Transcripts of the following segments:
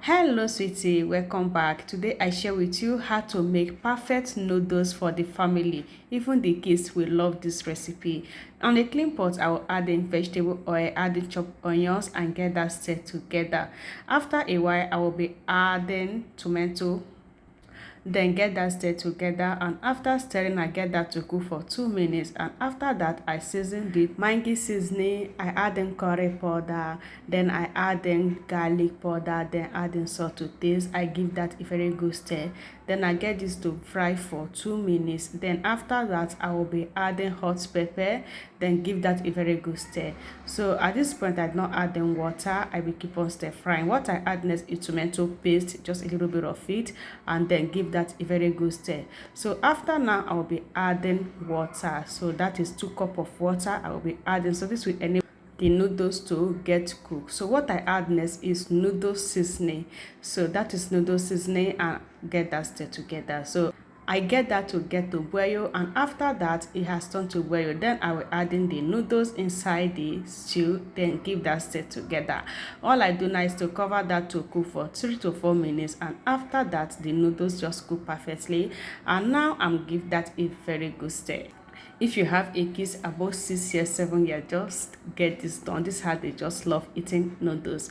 Hello sweetie, welcome back. Today I share with you how to make perfect noodles for the family. Even the kids will love this recipe. On a clean pot, I will add in vegetable oil, add in chopped onions and get that set together. After a while, I will be adding tomato, then get that stir together, and after stirring I get that to cook for 2 minutes, and after that I season the Maggi seasoning. I add in curry powder, then I add in garlic powder, then add in salt to taste. I give that a very good stir, then I get this to fry for 2 minutes. Then after that I will be adding hot pepper, then give that a very good stir. So at this point I did not add in water. I will keep on stir frying. What I add next is tomato paste, just a little bit of it, and then give that a very good stir. So after now I will be adding water. So that is 2 cups of water I will be adding. So this will enable the noodles to get cooked. So what I add next is noodle seasoning. So that is noodle seasoning, and get that stir together. So I get that to get to boil, and after that it has turned to boil. Then I will add in the noodles inside the stew, then give that stir together. All I do now is to cover that to cook for 3 to 4 minutes, and after that the noodles just cook perfectly. And now I'm give that a very good stir. If you have a kids above 6 years, 7 years, just get this done. This is how they just love eating noodles.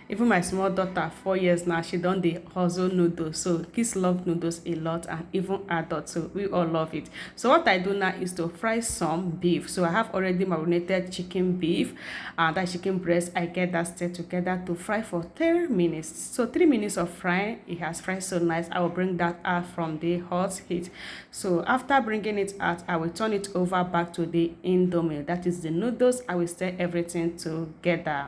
Even my small daughter, 4 years now, she done the hustle noodles. So kids love noodles a lot, and even adults, so we all love it. So what I do now is to fry some beef. So I have already marinated chicken beef, and that chicken breast. I get that stir together to fry for 3 minutes. So 3 minutes of frying, it has fried so nice. I will bring that out from the hot heat. So after bringing it out, I will turn it over back to the indomie, that is the noodles. I will stir everything together.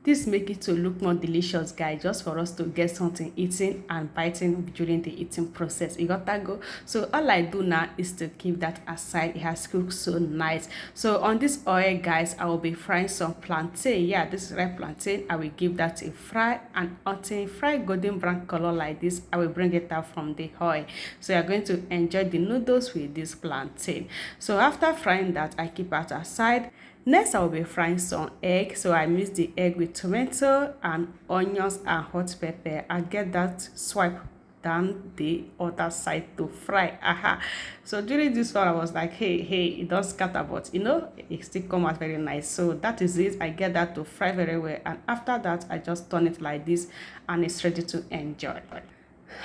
This make it to look more delicious, guys, just for us to get something eating and biting during the eating process. You got that go. So all I do now is to keep that aside. It has cooked so nice. So on this oil, guys, I will be frying some plantain. Yeah, this is red plantain. I will give that a fry, and until fry golden brown color like this, I will bring it out from the oil. So you're going to enjoy the noodles with this plantain. So after frying that, I keep it aside. Next, I will be frying some egg. So I mix the egg with tomato and onions and hot pepper. I get that swipe down the other side to fry. Aha. So during this one, I was like, hey, it does scatter, but it still come out very nice. So that is it. I get that to fry very well, and after that I just turn it like this, and it's ready to enjoy.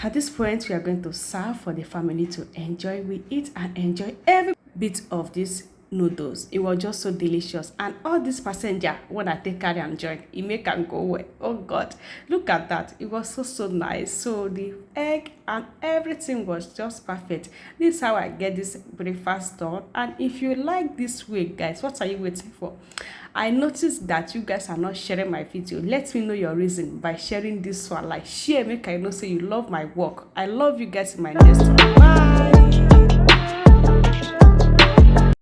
At this point, we are going to serve for the family to enjoy. We eat and enjoy every bit of this noodles. It was just so delicious, and all this passenger when I take carry and join, it make am go well. Oh god, look at that. It was so nice. So the egg and everything was just perfect. This is how I get this breakfast done. And if you like this way, guys, what are you waiting for? I noticed that you guys are not sharing my video. Let me know your reason by sharing this one. Like, share, make I know say you love my work. I love you guys in my next one. Bye.